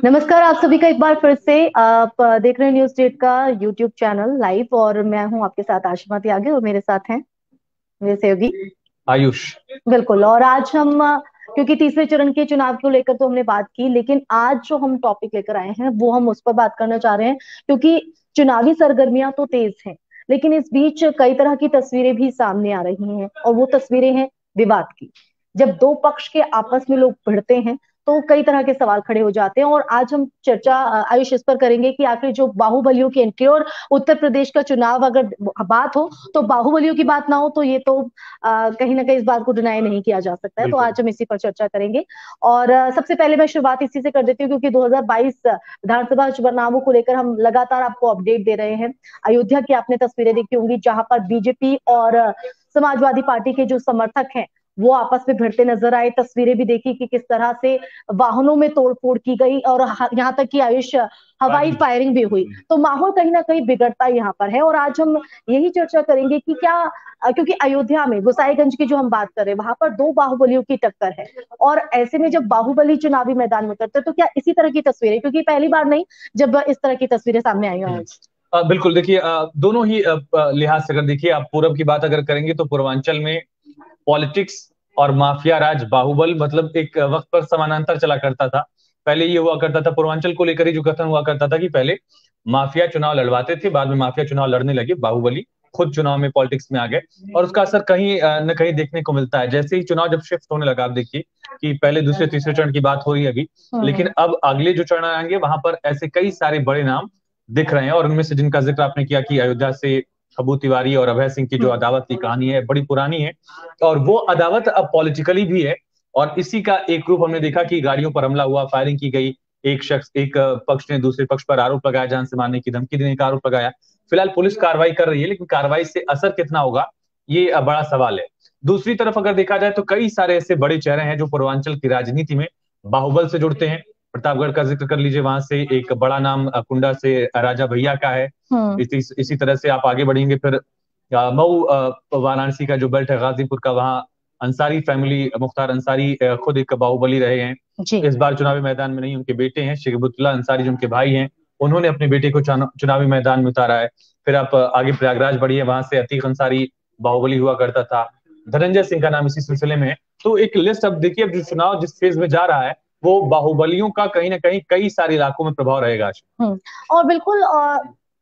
नमस्कार, आप सभी का एक बार फिर से आप देख रहे हैं न्यूज स्टेट का यूट्यूब चैनल लाइव। और मैं हूं आपके साथ आशिमा त्यागी और मेरे साथ हैं मेरे सहयोगी आयुष। बिल्कुल। और आज हम क्योंकि तीसरे चरण के चुनाव को लेकर तो हमने बात की, लेकिन आज जो हम टॉपिक लेकर आए हैं वो हम उस पर बात करना चाह रहे हैं, क्योंकि चुनावी सरगर्मियां तो तेज हैं, लेकिन इस बीच कई तरह की तस्वीरें भी सामने आ रही हैं, और वो तस्वीरें हैं विवाद की। जब दो पक्ष के आपस में लोग भिड़ते हैं तो कई तरह के सवाल खड़े हो जाते हैं। और आज हम चर्चा आयुष इस पर करेंगे कि आखिर जो बाहुबलियों की एंट्री और उत्तर प्रदेश का चुनाव, अगर बात हो तो बाहुबलियों की बात ना हो तो ये तो कहीं ना कहीं इस बात को डिनाई नहीं किया जा सकता है। तो बिल्कुल। आज हम इसी पर चर्चा करेंगे। और सबसे पहले मैं शुरुआत इसी से कर देती हूँ, क्योंकि 2022 विधानसभा चुनावों को लेकर हम लगातार आपको अपडेट दे रहे हैं। अयोध्या की आपने तस्वीरें देखी होंगी, जहां पर बीजेपी और समाजवादी पार्टी के जो समर्थक हैं वो आपस में भिड़ते नजर आए। तस्वीरें भी देखी कि किस तरह से वाहनों में तोड़फोड़ की गई, और यहाँ तक कि आयुष हवाई फायरिंग भी हुई। तो माहौल कहीं ना कहीं बिगड़ता यहाँ पर है। और आज हम यही चर्चा करेंगे कि क्या क्योंकि अयोध्या में गोसाईगंज की जो हम बात कर रहे हैं, वहां पर दो बाहुबलियों की टक्कर है। और ऐसे में जब बाहुबली चुनावी मैदान में उतरते तो क्या इसी तरह की तस्वीरें, क्योंकि पहली बार नहीं जब इस तरह की तस्वीरें सामने आई हैं। बिल्कुल। देखिए, दोनों ही लिहाज से अगर देखिए, आप पूरब की बात अगर करेंगे तो पूर्वांचल में पॉलिटिक्स और माफिया राज बाहुबल मतलब एक वक्त पर समानांतर चला करता था। पहले ये हुआ करता था, पूर्वांचल को लेकर ही जो कथन हुआ करता था कि पहले माफिया चुनाव लड़वाते थे, बाद में माफिया चुनाव लड़ने लगे, बाहुबली खुद चुनाव में पॉलिटिक्स में आ गए। और उसका असर कहीं न कहीं देखने को मिलता है। जैसे ही चुनाव जब शिफ्ट होने लगा, आप देखिए कि पहले दूसरे तीसरे चरण की बात हो रही है अभी, लेकिन अब अगले जो चरण आएंगे वहां पर ऐसे कई सारे बड़े नाम दिख रहे हैं। और उनमें से जिनका जिक्र आपने किया कि अयोध्या से अबू तिवारी और अभय सिंह की जो अदावत की कहानी है, बड़ी पुरानी है, और वो अदावत अब पॉलिटिकली भी है। और इसी का एक रूप हमने देखा कि गाड़ियों पर हमला हुआ, फायरिंग की गई, एक शख्स, एक पक्ष ने दूसरे पक्ष पर आरोप लगाया, जान से मारने की धमकी देने का आरोप लगाया। फिलहाल पुलिस कार्रवाई कर रही है, लेकिन कार्रवाई से असर कितना होगा, ये बड़ा सवाल है। दूसरी तरफ अगर देखा जाए तो कई सारे ऐसे बड़े चेहरे हैं जो पूर्वांचल की राजनीति में बाहुबल से जुड़ते हैं। प्रतापगढ़ का जिक्र कर लीजिए, वहां से एक बड़ा नाम कुंडा से राजा भैया का है। इसी तरह से आप आगे बढ़ेंगे, फिर मऊ वाराणसी का जो बेल्ट है गाजीपुर का, वहाँ अंसारी फैमिली, मुख्तार अंसारी खुद एक बाहुबली रहे हैं। जी। इस बार चुनावी मैदान में नहीं, उनके बेटे हैं शेखबुतुल्ला अंसारी जो उनके भाई हैं, उन्होंने अपने बेटे को चुनावी मैदान में उतारा है। फिर आप आगे प्रयागराज बढ़िए, वहां से अतीक अंसारी बाहुबली हुआ करता था। धनंजय सिंह का नाम इसी सिलसिले में है। तो एक लिस्ट अब देखिए, अब जो चुनाव जिस फेज में जा रहा है वो बाहुबलियों का कहीं ना कहीं कई सारे इलाकों में प्रभाव रहेगा। और बिल्कुल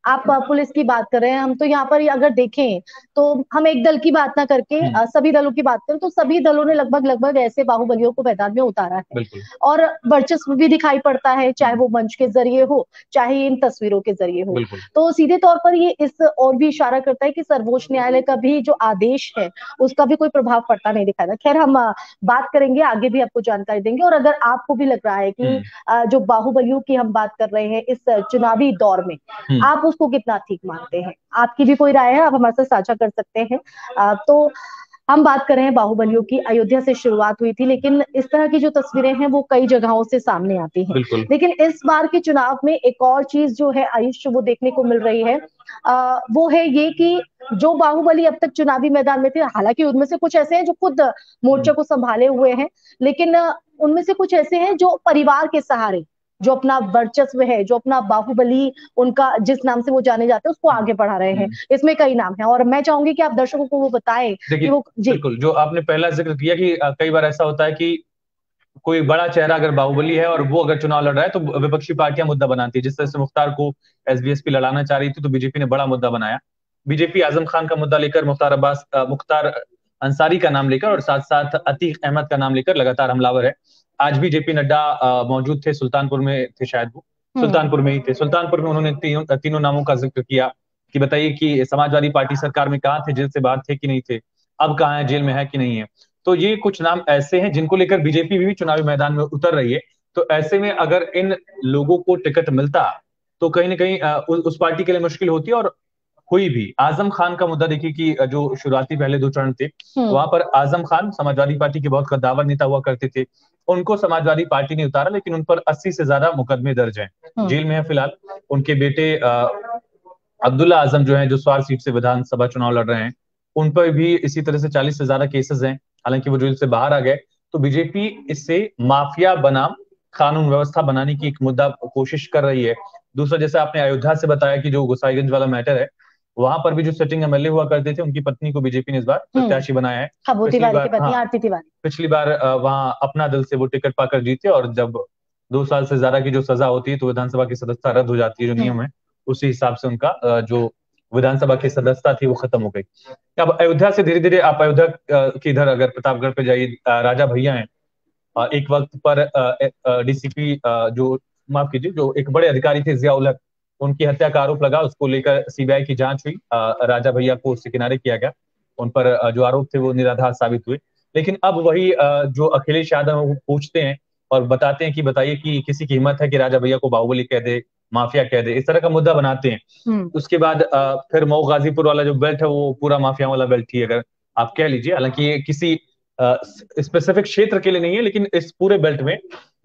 आप पुलिस की बात कर रहे हैं, हम तो यहाँ पर अगर देखें तो हम एक दल की बात ना करके सभी दलों की बात करें तो सभी दलों ने लगभग लगभग ऐसे बाहुबलियों को मैदान में उतारा है। बिल्कुल। और वर्चस्व भी दिखाई पड़ता है, चाहे वो मंच के जरिए हो, चाहे इन तस्वीरों के जरिए हो। बिल्कुल। तो सीधे तौर पर ये इस और भी इशारा करता है कि सर्वोच्च न्यायालय का भी जो आदेश है उसका भी कोई प्रभाव पड़ता नहीं दिखाई। खैर, हम बात करेंगे, आगे भी आपको जानकारी देंगे। और अगर आपको भी लग रहा है कि जो बाहुबलियों की हम बात कर रहे हैं इस चुनावी दौर में, आप उसको कितना ठीक मानते हैं, आपकी भी कोई राय है, आप हमारे साथ साझा कर सकते हैं। तो हम बात कर रहे हैं बाहुबलियों की। अयोध्या से शुरुआत हुई थी, लेकिन इस तरह की जो तस्वीरें हैं वो कई जगहों से सामने आती हैं। बिल्कुल। लेकिन इस बार के चुनाव में एक और चीज जो है आयुष, वो देखने को मिल रही है, वो है ये कि जो बाहुबली अब तक चुनावी मैदान में थे, हालांकि उनमें से कुछ ऐसे हैं जो खुद मोर्चा को संभाले हुए हैं, लेकिन उनमें से कुछ ऐसे हैं जो परिवार के सहारे, जो अपना वर्चस्व है, जो अपना बाहुबली, उनका जिस नाम से वो जाने जाते हैं, उसको आगे बढ़ा रहे हैं। इसमें कई नाम हैं और मैं चाहूंगी कि आप दर्शकों को वो बताएं कि वो। जी बिल्कुल, जो आपने पहला जिक्र किया कि कई बार ऐसा होता है कि कोई बड़ा चेहरा अगर बाहुबली है और वो अगर चुनाव लड़ रहा है तो विपक्षी पार्टियां मुद्दा बनाती है। जिस तरह से मुख्तार को एसबीएसपी लड़ाना चाह रही थी तो बीजेपी ने बड़ा मुद्दा बनाया। बीजेपी आजम खान का मुद्दा लेकर, मुख्तार अंसारी का नाम लेकर, और साथ साथ अतीक अहमद का नाम लेकर लगातार हमलावर है। आज भी जेपी नड्डा मौजूद थे, सुल्तानपुर में थे शायद वो, सुल्तानपुर में ही थे। सुल्तानपुर में उन्होंने तीनों नामों का जिक्र किया कि बताइए कि समाजवादी पार्टी सरकार में कहाँ थे, जेल से बाहर थे कि नहीं थे, अब कहाँ है, जेल में है कि नहीं है। तो ये कुछ नाम ऐसे हैं जिनको लेकर बीजेपी भी चुनावी मैदान में उतर रही है। तो ऐसे में अगर इन लोगों को टिकट मिलता तो कहीं ना कहीं उस पार्टी के लिए मुश्किल होती। और हुई भी। आजम खान का मुद्दा देखिए कि जो शुरुआती पहले दो चरण थे, वहां पर आजम खान समाजवादी पार्टी के बहुत कद्दावर नेता हुआ करते थे। उनको समाजवादी पार्टी ने उतारा, लेकिन उन पर 80 से ज्यादा मुकदमे दर्ज हैं, जेल में है फिलहाल। उनके बेटे अब्दुल्ला आजम जो है, जो स्वार सीट से विधानसभा चुनाव लड़ रहे हैं, उन पर भी इसी तरह से 40 से ज्यादा केसेस हैं, हालांकि वो जेल से बाहर आ गए। तो बीजेपी इससे माफिया बनाम कानून व्यवस्था बनाने की एक मुद्दा कोशिश कर रही है। दूसरा, जैसे आपने अयोध्या से बताया कि जो गोसाईगंज वाला मैटर है, वहां पर भी जो सिटिंग एमएलए हुआ करते थे, उनकी पत्नी को बीजेपी ने इस बार प्रत्याशी बनाया है। खबू पिछली तिवारी की बार, पत्नी हाँ, आरती तिवारी। पिछली बार वहां अपना दल से वो टिकट पाकर जीते, और जब 2 साल से ज्यादा की जो सजा होती है तो विधानसभा की सदस्यता रद्द हो जाती है, जो नियम है उसी हिसाब से उनका जो विधानसभा की सदस्यता थी वो खत्म हो गई। अब अयोध्या से धीरे धीरे आप अयोध्या की इधर अगर प्रतापगढ़ पे जाइए, राजा भैया हैं, एक वक्त पर डीसीपी जो, माफ कीजिए, जो एक बड़े अधिकारी थे जिया उल हक, उनकी हत्या का आरोप लगा, उसको लेकर सीबीआई की जांच हुई, राजा भैया को उससे किनारे किया गया, उन पर जो आरोप थे वो निराधार साबित हुए। लेकिन अब वही जो अखिलेश यादव है वो पूछते हैं और बताते हैं कि बताइए कि किसी की हिम्मत है कि राजा भैया को बाहुबली कह दे, माफिया कह दे, इस तरह का मुद्दा बनाते हैं। उसके बाद फिर मऊ गाजीपुर वाला जो बेल्ट है वो पूरा माफिया वाला बेल्ट ही अगर आप कह लीजिए, हालांकि ये किसी स्पेसिफिक क्षेत्र के लिए नहीं है, लेकिन इस पूरे बेल्ट में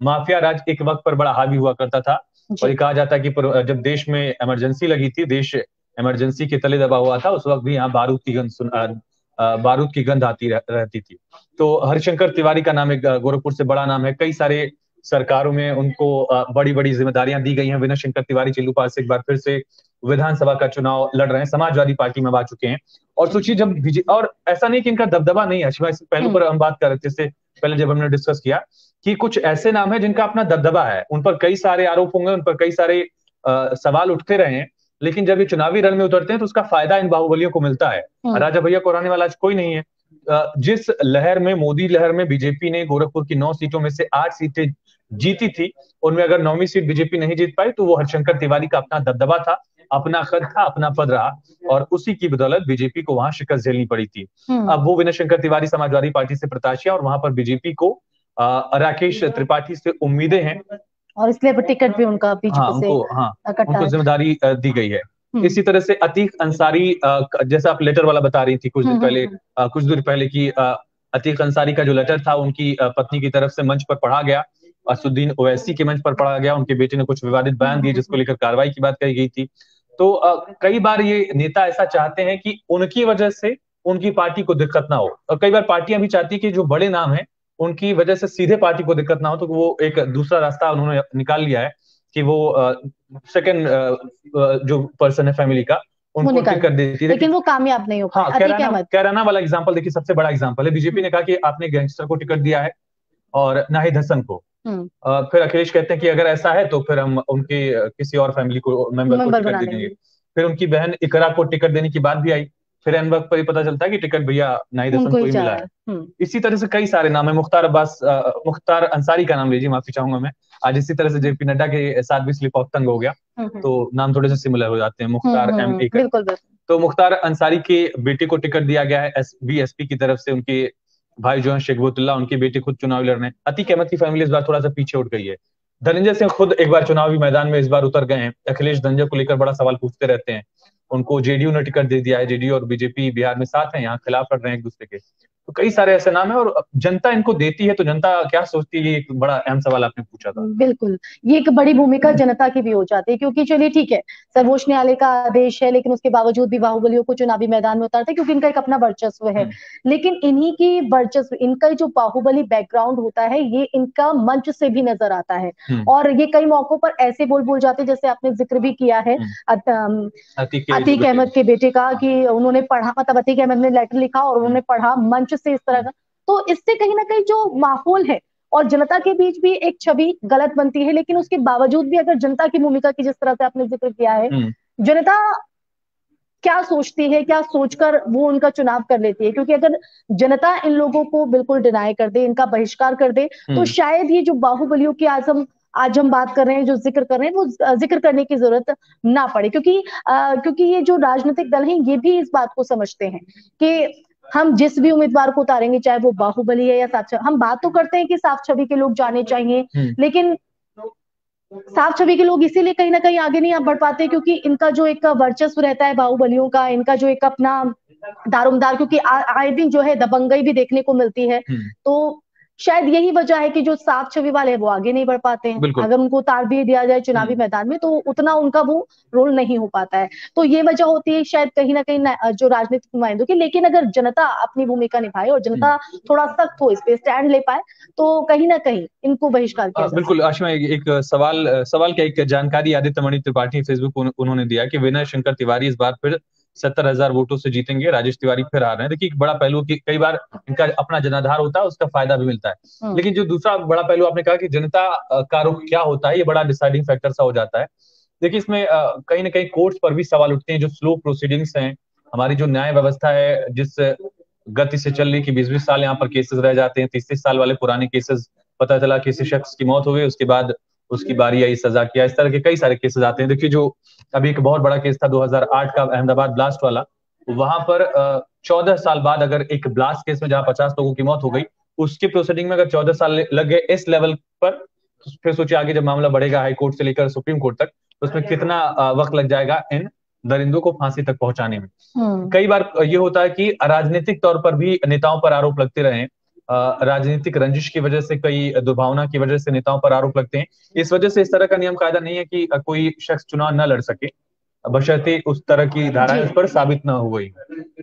माफिया राज एक वक्त पर बड़ा हावी हुआ करता था। और ये कहा जाता है कि जब देश में इमरजेंसी लगी थी, देश इमरजेंसी के तले दबा हुआ था, उस वक्त भी यहाँ बारूद की गंध आती रहती थी। तो हरिशंकर तिवारी का नाम एक गोरखपुर से बड़ा नाम है, कई सारे सरकारों में उनको बड़ी बड़ी जिम्मेदारियां दी गई हैं। विनय शंकर तिवारी चिल्लूपाल से एक बार फिर से विधानसभा का चुनाव लड़ रहे हैं, समाजवादी पार्टी में आ चुके हैं। और सोचिए, जब और ऐसा नहीं कि इनका दबदबा नहीं है, शिवाय पहलू पर हम बात कर रहे थे इससे पहले जब हमने डिस्कस किया कि कुछ ऐसे नाम है जिनका अपना दबदबा है, उन पर कई सारे आरोप होंगे, उन पर कई सारे सवाल उठते रहे हैं, लेकिन जब ये चुनावी रण में उतरते हैं तो उसका फायदा इन बाहुबलियों को मिलता है। राजा भैया को हराने वाला आज कोई नहीं है। जिस लहर में, मोदी लहर में, बीजेपी ने गोरखपुर की 9 सीटों में से 8 सीटें जीती थी, उनमें अगर 9वीं सीट बीजेपी नहीं जीत पाई तो वो हरिशंकर तिवारी का अपना दबदबा था, अपना कद था, अपना पद रहा, और उसी की बदौलत बीजेपी को वहां शिकस्त झेलनी पड़ी थी। अब वो विनय शंकर तिवारी समाजवादी पार्टी से प्रत्याशी है और वहां पर बीजेपी को राकेश त्रिपाठी से उम्मीदें हैं, और इसलिए टिकट भी उनका बीजेपी से उनको जिम्मेदारी दी गई है। इसी तरह से अतीक अंसारी, जैसा आप लेटर वाला बता रही थी कुछ दिन पहले, कुछ दूर पहले की, अतीक अंसारी का जो लेटर था उनकी पत्नी की तरफ से मंच पर पढ़ा गया, असुद्दीन ओवैसी के मंच पर पढ़ा गया, उनके बेटे ने कुछ विवादित बयान दिए जिसको लेकर कार्रवाई की बात कही गई थी। तो कई बार ये नेता ऐसा चाहते हैं कि उनकी वजह से उनकी पार्टी को दिक्कत ना हो, और कई बार पार्टियां भी चाहती है कि जो बड़े नाम है उनकी वजह से सीधे पार्टी को दिक्कत ना हो, तो वो एक दूसरा रास्ता उन्होंने निकाल लिया है कि वो सेकंड जो पर्सन है फैमिली का, उनको टिकट देती है, लेकिन वो कामयाब नहीं हो पाया। हाँ, कैराना वाला एग्जांपल देखिए, सबसे बड़ा एग्जांपल है। बीजेपी ने कहा कि आपने गैंगस्टर को टिकट दिया है और नाहिद हसन को, फिर अखिलेश कहते हैं कि अगर ऐसा है तो फिर हम उनके किसी और फैमिली को मेंबर को टिकट दे देंगे। फिर उनकी बहन इकरा को टिकट देने की बात भी आई, फिर एन वक्त पर ही पता चलता है कि टिकट भैया नाहिद हसन को ही मिला है। इसी तरह से कई सारे नाम है, मुख्तार अंसारी का नाम लीजिए, माफी चाहूंगा मैं, आज इसी तरह से जेपी नड्डा के साथ भी स्लिप ऑफ टंग हो गया, तो नाम थोड़े से सिमिलर हो जाते हैं, मुख्तार एम ए। तो मुख्तार अंसारी के बेटे को टिकट दिया गया है बीएसपी की तरफ से, उनके भाई जो है शेखबुतुल्लाह, उनके बेटे खुद चुनाव लड़ रहे हैं। अतीक अहमद की फैमिली इस बार थोड़ा सा पीछे उठ गई है। धनंजय सिंह खुद एक बार चुनावी मैदान में इस बार उतर गए हैं, अखिलेश धनंजय को लेकर बड़ा सवाल पूछते रहते हैं, उनको जेडीयू ने टिकट दे दिया है, जेडीयू और बीजेपी बिहार में साथ है, यहाँ खिलाफ लड़ रहे हैं एक दूसरे के। तो कई सारे ऐसे नाम है, और जनता इनको देती है तो जनता क्या सोचती है, ये एक बड़ा अहम सवाल आपने पूछा था। बिल्कुल, ये एक बड़ी भूमिका जनता की भी हो जाती है, क्योंकि चलिए ठीक है, सर्वोच्च न्यायालय का आदेश है, लेकिन उसके बावजूद भी बाहुबलियों को चुनावी मैदान में उतारते हैं क्योंकि इनका एक अपना वर्चस्व है। लेकिन इन्हीं की वर्चस्व, इनका जो बाहुबली बैकग्राउंड होता है, ये इनका मंच से भी नजर आता है, और ये कई मौकों पर ऐसे बोल जाते हैं, जैसे आपने जिक्र भी किया है अतीक अहमद के बेटे का, कि उन्होंने पढ़ा, मतलब अतीक अहमद ने लेटर लिखा और उन्होंने पढ़ा मंच से इस तरह का। तो इससे कहीं ना कहीं जो माहौल है और जनता के बीच भी एक छवि गलत बनती है, लेकिन उसके बावजूद भी अगर जनता की भूमिका की जिस तरह से आपने जिक्र किया है, जनता क्या सोचती है, क्या सोचकर वो उनका चुनाव कर लेती है, क्योंकि अगर जनता इन लोगों को बिल्कुल डिनाई कर दे, इनका बहिष्कार कर दे, तो शायद ये जो बाहुबलियों की आज हम बात कर रहे हैं, जो जिक्र कर रहे हैं, वो जिक्र करने की जरूरत ना पड़े, क्योंकि ये जो राजनीतिक दल हैं ये भी इस बात को समझते हैं कि हम जिस भी उम्मीदवार को उतारेंगे, चाहे वो बाहुबली है या साफ छवि, हम बात तो करते हैं कि साफ छवि के लोग जाने चाहिए, लेकिन साफ छवि के लोग इसीलिए कहीं ना कहीं आगे नहीं बढ़ पाते क्योंकि इनका जो एक वर्चस्व रहता है बाहुबलियों का, इनका जो एक अपना दारोमदार, क्योंकि आए दिन जो है दबंगई भी देखने को मिलती है, तो शायद यही वजह है कि जो साफ छवि वाले हैं वो आगे नहीं बढ़ पाते हैं। बिल्कुल। अगर उनको उतार भी दिया जाए चुनावी मैदान में तो उतना उनका वो रोल नहीं हो पाता है। तो ये वजह होती है शायद कहीं ना कहीं जो राजनीतिक नुमाइंदों की। लेकिन अगर जनता अपनी भूमिका निभाए और जनता थोड़ा सख्त हो, इस पे स्टैंड ले पाए, तो कहीं ना कहीं इनको बहिष्कार किया जा बिल्कुल आशिमा, एक सवाल क्या, एक जानकारी आदित्य मणि त्रिपाठी फेसबुक उन्होंने दिया कि विनय शंकर तिवारी इस बार फिर 70,000 वोटों से जीतेंगे, राजेश तिवारी फिर आ रहे हैं। देखिए एक बड़ा पहलू कि कई बार इनका अपना जनाधार होता है, उसका फायदा भी मिलता है। लेकिन जो दूसरा बड़ा पहलू आपने कहा कि जनता का रुख क्या होता है, ये बड़ा डिसाइडिंग फैक्टर सा हो जाता है। देखिए इसमें कहीं ना कहीं कोर्ट्स पर भी सवाल उठते हैं, जो स्लो प्रोसीडिंग्स हैं, हमारी जो न्याय व्यवस्था है जिस गति से चल रही कि 20-20 साल यहाँ पर केसेस रह जाते हैं, 30-30 साल वाले पुराने केसेस, पता चला किसी शख्स की मौत हो गई, उसके बाद उसकी बारी आई, सजा किया, इस तरह के कई सारे केसेस आते हैं। देखिए जो अभी एक बहुत बड़ा केस था 2008 का अहमदाबाद ब्लास्ट वाला, वहां पर 14 साल बाद अगर एक ब्लास्ट केस में जहां 50 लोगों की मौत हो गई, उसके प्रोसीडिंग में अगर 14 साल लग गए इस लेवल पर, तो फिर सोचिए आगे जब मामला बढ़ेगा हाई कोर्ट से लेकर सुप्रीम कोर्ट तक, तो उसमें कितना वक्त लग जाएगा इन दरिंदों को फांसी तक पहुंचाने में। कई बार ये होता है कि राजनीतिक तौर पर भी नेताओं पर आरोप लगते रहे, राजनीतिक रंजिश की वजह से, कई दुर्भावना की वजह से नेताओं पर आरोप लगते हैं। इस वजह से इस तरह का नियम कायदा नहीं है कि कोई शख्स चुनाव न लड़ सके, बशर्ते उस तरह की धाराएं उस पर साबित न हो गई।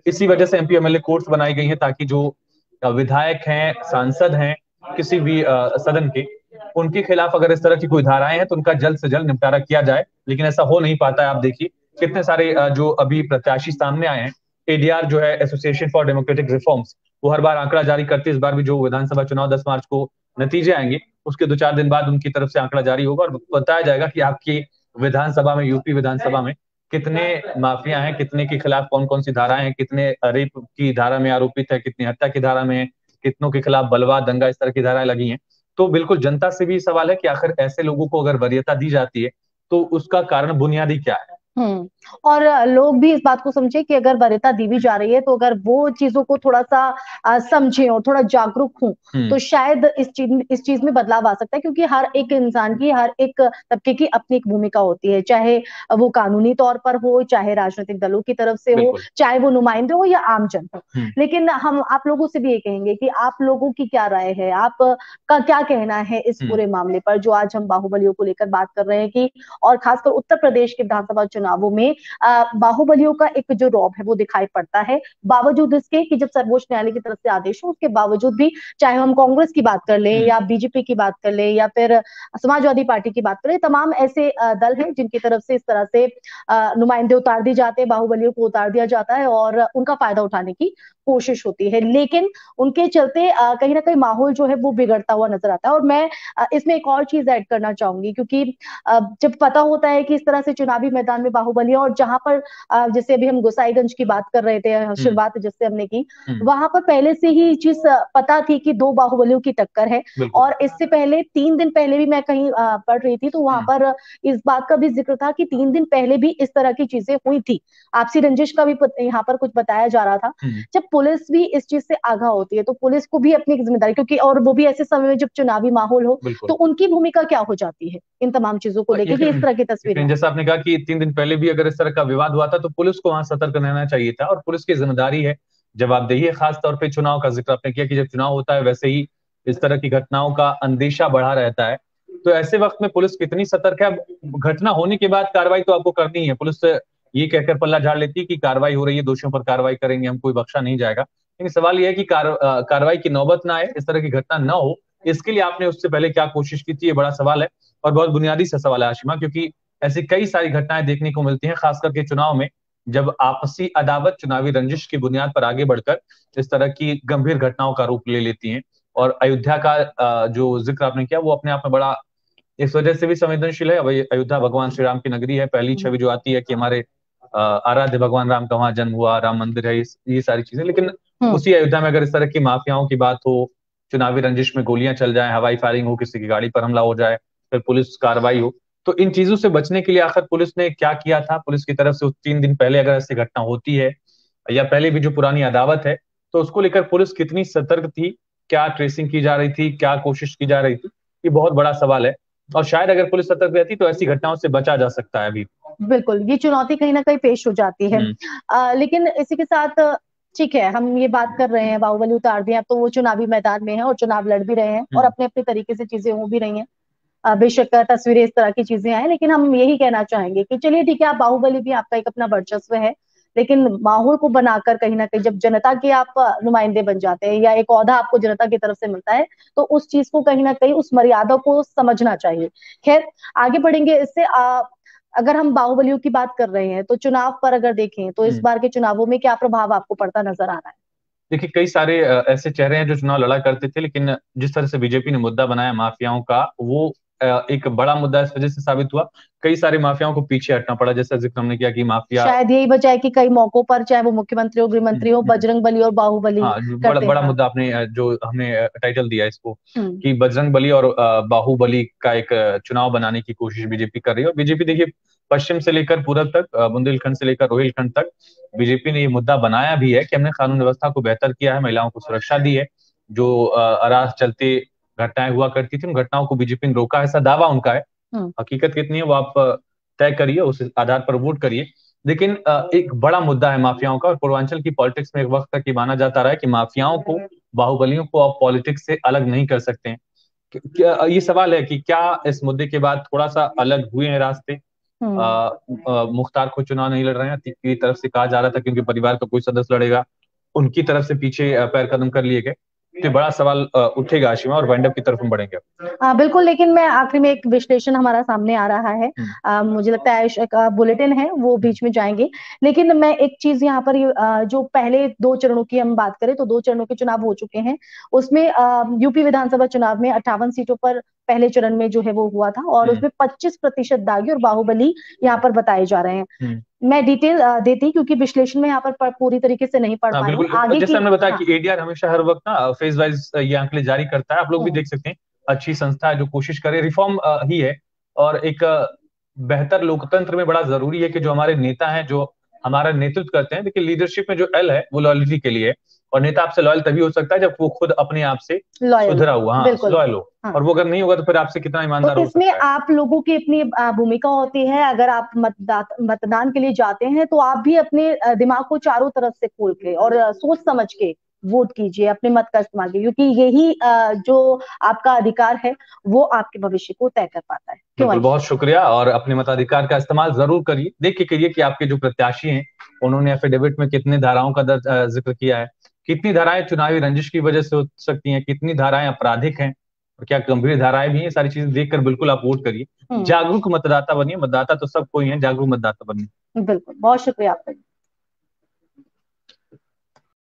इसी वजह से एमपी एमएलए कोर्ट्स बनाई गई हैं, ताकि जो विधायक हैं, सांसद हैं किसी भी सदन के, उनके खिलाफ अगर इस तरह की कोई धाराएं हैं तो उनका जल्द से जल्द निपटारा किया जाए। लेकिन ऐसा हो नहीं पाता है। आप देखिए कितने सारे जो अभी प्रत्याशी सामने आए हैं, एडीआर जो है एसोसिएशन फॉर डेमोक्रेटिक रिफॉर्म्स, वो हर बार आंकड़ा जारी करती है। इस बार भी जो विधानसभा चुनाव 10 मार्च को नतीजे आएंगे, उसके 2-4 दिन बाद उनकी तरफ से आंकड़ा जारी होगा और बताया जाएगा कि आपकी विधानसभा में, यूपी विधानसभा में कितने माफिया हैं, कितने के खिलाफ कौन कौन सी धाराएं हैं, कितने रेप की धारा में आरोपित है, कितनी हत्या की धारा में है, कितनों के खिलाफ बलवा, दंगा, इस तरह की धाराएं लगी हैं। तो बिल्कुल जनता से भी सवाल है कि आखिर ऐसे लोगों को अगर वरीयता दी जाती है तो उसका कारण बुनियादी क्या है। और लोग भी इस बात को समझे कि अगर वरीयता दी भी जा रही है तो अगर वो चीजों को थोड़ा सा समझे और थोड़ा जागरूक हों तो शायद इस चीज में बदलाव आ सकता है। क्योंकि हर एक इंसान की, हर एक तबके की अपनी एक भूमिका होती है, चाहे वो कानूनी तौर पर हो, चाहे राजनीतिक दलों की तरफ से हो, चाहे वो नुमाइंदे हो या आमजन हो। लेकिन हम आप लोगों से भी ये कहेंगे कि आप लोगों की क्या राय है, आप का क्या कहना है इस पूरे मामले पर जो आज हम बाहुबलियों को लेकर बात कर रहे हैं कि, और खासकर उत्तर प्रदेश के विधानसभा चुनावों में बाहुबलियों का एक जो रौब है वो दिखाई पड़ता है। बावजूद इसके कि जब सर्वोच्च न्यायालय की तरफ से आदेश हो, उसके बावजूद भी चाहे हम कांग्रेस की बात कर लें या बीजेपी की बात कर लें या फिर समाजवादी पार्टी की बात करें, तमाम ऐसे दल हैं जिनकी तरफ से इस तरह से नुमाइंदे उतार दिए जाते हैं, बाहुबलियों को उतार दिया जाता है और उनका फायदा उठाने की कोशिश होती है। लेकिन उनके चलते कहीं ना कहीं माहौल जो है वो बिगड़ता हुआ नजर आता है। और मैं इसमें एक और चीज ऐड करना चाहूंगी, क्योंकि जब पता होता है कि इस तरह से चुनावी मैदान में बाहुबलियां, और जहां पर जैसे अभी हम गोसाईगंज की बात कर रहे थे, शुरुआत जिससे हमने की, वहां पर पहले से ही चीज पता थी कि दो बाहुबलियों की टक्कर है। और इससे पहले 3 दिन पहले भी मैं कहीं पढ़ रही थी तो वहां पर इस बात का भी जिक्र था कि 3 दिन पहले भी इस तरह की चीजें हुई थी। आपसी रंजिश का भी यहाँ पर कुछ बताया जा रहा था। जब पुलिस भी इस चीज से आगाह होती है तो पुलिस को भी अपनी एक जिम्मेदारी, क्योंकि और वो भी ऐसे समय में जब चुनावी माहौल हो, तो उनकी भूमिका क्या हो जाती है इन तमाम चीजों को लेकर कि इस तरह की तस्वीरें। जैसा आपने कहा कि 3 दिन पहले भी अगर इस तरह का विवाद हुआ था तो पुलिस को वहां सतर्क रहना चाहिए था, और पुलिस की जिम्मेदारी है जवाबदेही है। खास तौर पे चुनाव का जिक्र आपने किया कि जब चुनाव होता है वैसे ही इस तरह की घटनाओं का अंदेशा बढ़ा रहता है। तो ऐसे वक्त में पुलिस कितनी सतर्क है? घटना होने के बाद कार्रवाई तो आपको करनी है। पुलिस ये कहकर पल्ला झाड़ लेती है कि कार्रवाई हो रही है, दोषियों पर कार्रवाई करेंगे हम, कोई बख्शा नहीं जाएगा। लेकिन सवाल यह है कि कार्रवाई की नौबत ना आए, इस तरह की घटना ना हो, इसके लिए आपने उससे पहले क्या कोशिश की थी, ये बड़ा सवाल है। और बहुत बुनियादी सा सवाल है आशिमा, क्योंकि ऐसी कई सारी घटनाएं देखने को मिलती हैं, खास करके चुनाव में, जब आपसी अदावत चुनावी रंजिश की बुनियाद पर आगे बढ़कर इस तरह की गंभीर घटनाओं का रूप ले लेती हैं। और अयोध्या का जो जिक्र आपने किया वो अपने आप में बड़ा इस वजह से भी संवेदनशील है। भाई अयोध्या भगवान श्री राम की नगरी है, पहली छवि जो आती है कि हमारे आराध्य भगवान राम का वहां जन्म हुआ, राम मंदिर है, ये सारी चीजें। लेकिन उसी अयोध्या में अगर इस तरह की माफियाओं की बात हो, चुनावी रंजिश में गोलियां चल जाए, हवाई फायरिंग हो, किसी की गाड़ी पर हमला हो जाए, फिर पुलिस कार्रवाई हो, तो इन चीजों से बचने के लिए आखिर पुलिस ने क्या किया था? पुलिस की तरफ से 3 दिन पहले अगर ऐसी घटना होती है, या पहले भी जो पुरानी अदावत है, तो उसको लेकर पुलिस कितनी सतर्क थी? क्या ट्रेसिंग की जा रही थी? क्या कोशिश की जा रही थी? ये बहुत बड़ा सवाल है। और शायद अगर पुलिस सतर्क रहती तो ऐसी घटनाओं से बचा जा सकता है अभी। बिल्कुल, ये चुनौती कहीं ना कहीं पेश हो जाती है। लेकिन इसी के साथ ठीक है, हम ये बात कर रहे हैं, बाहुबली उतार दिए, अब तो वो चुनावी मैदान में है और चुनाव लड़ भी रहे हैं और अपने अपने तरीके से चीजें हो भी रही हैं। बेशक तस्वीरें इस तरह की चीजें आए, लेकिन हम यही कहना चाहेंगे कि चलिए ठीक है, आप बाहुबली भी आपका एक अपना वर्चस्व है, लेकिन माहौल को बनाकर कहीं ना कहीं जब जनता के आप नुमाइंदे बन जाते हैं या एक ओहदा आपको जनता की तरफ से मिलता है, तो उस चीज को कहीं ना कहीं उस मर्यादा को समझना चाहिए। खैर, आगे बढ़ेंगे इससे। अगर हम बाहुबलियों की बात कर रहे हैं तो चुनाव पर अगर देखें तो इस बार के चुनावों में क्या प्रभाव आपको पड़ता नजर आ रहा है? देखिए, कई सारे ऐसे चेहरे हैं जो चुनाव लड़ा करते थे, लेकिन जिस तरह से बीजेपी ने मुद्दा बनाया माफियाओं का, वो एक बड़ा मुद्दा इस वजह से साबित हुआ। कई सारे माफियाओं को पीछे हटना पड़ा, जैसा जिक्र हमने किया कि माफिया। शायद यही वजह है कि कई मौकों पर, चाहे वो मुख्यमंत्री हो, गृह मंत्री हो, हम्म, बजरंग बली और बाहुबली हाँ, जो बड़ा करते बड़ा हैं। मुद्दा आपने जो हमने टाइटल दिया इसको, हम्म। कि बजरंग बली और बाहुबली का एक चुनाव बनाने की कोशिश बीजेपी कर रही है। और बीजेपी देखिए, पश्चिम से लेकर पूरब तक, बुंदेलखंड से लेकर रोहिलखंड तक, बीजेपी ने ये मुद्दा बनाया भी है कि हमने कानून व्यवस्था को बेहतर किया है, महिलाओं को सुरक्षा दी है। जो अराज चलते घटनाएं हुआ करती थी, उन घटनाओं को बीजेपी ने रोका, ऐसा दावा उनका है। हम्म। हकीकत कितनी है वो आप तय करिए, उस आधार पर वोट करिए। लेकिन एक बड़ा मुद्दा है माफियाओं का, और पूर्वांचल की पॉलिटिक्स में एक वक्त तक ये माना जाता रहा है कि माफियाओं को, बाहुबलियों को आप पॉलिटिक्स से अलग नहीं कर सकते हैं। क्या ये सवाल है कि क्या इस मुद्दे के बाद थोड़ा सा अलग हुए हैं रास्ते? हम्म। मुख्तार को चुनाव नहीं लड़ रहे हैं, की तरफ से कहा जा रहा था कि उनके परिवार का कोई सदस्य लड़ेगा, उनकी तरफ से पीछे पैर कदम कर लिए गए। तो ये बड़ा सवाल उठेगा आशिमा, और वाइंड अप की तरफ हम बढ़ेंगे। बिल्कुल, लेकिन मैं आखिरी में एक विश्लेषण हमारा सामने आ रहा है। मुझे लगता है एक बुलेटिन है, वो बीच में जाएंगे। लेकिन मैं एक चीज यहाँ पर जो पहले 2 चरणों की हम बात करें तो 2 चरणों के चुनाव हो चुके हैं। उसमें यूपी विधानसभा चुनाव में 58 सीटों पर पहले चरण में जो है वो हुआ था, और उसमें 25% दागी और बाहुबली यहाँ पर बताए जा रहे हैं। मैं डिटेल देती क्योंकि विश्लेषण में यहाँ पर पूरी तरीके से नहीं पढ़ हाँ, पाई हूँ बिल्कुल, आगे जैसे की। हमने बताया हाँ। कि एडीआर हमेशा हर वक्त ना फेज वाइज ये आंकड़े जारी करता है, आप लोग भी हम्म। देख सकते हैं। अच्छी संस्था है जो कोशिश करे, रिफॉर्म ही है। और एक बेहतर लोकतंत्र में बड़ा जरूरी है कि जो हमारे नेता हैं, जो हमारा नेतृत्व करते हैं, देखिए लीडरशिप में जो एल है वो लॉयल्टी के लिए है। और नेता आपसे लॉयल तभी हो सकता है जब वो खुद अपने आप से लॉयल सुधरा हो। हुआ, हाँ, बिल्कुल। लॉयल हो। हाँ। और वो अगर नहीं होगा तो फिर आपसे कितना तो ईमानदार हो इसमें सकता है? आप लोगों की अपनी भूमिका होती है। अगर आप मतदान के लिए जाते हैं तो आप भी अपने दिमाग को चारों तरफ से खोल के और सोच समझ के वोट कीजिए, अपने मत का इस्तेमाल कीजिए, क्योंकि यही जो आपका अधिकार है वो आपके भविष्य को तय कर पाता है। क्यों बिल्कुल, अंश? बहुत शुक्रिया। और अपने मताधिकार का इस्तेमाल जरूर करिए, देख के करिए कि आपके जो प्रत्याशी हैं उन्होंने एफिडेविट में कितने धाराओं का जिक्र किया है, कितनी धाराएं चुनावी रंजिश की वजह से हो सकती हैं, कितनी धाराएं आपराधिक हैं, और क्या गंभीर धाराएं भी हैं। सारी चीजें देखकर बिल्कुल आप वोट करिए। जागरूक मतदाता बनिए, मतदाता तो सब कोई है, जागरूक मतदाता बनिए। बिल्कुल, बहुत शुक्रिया आपका।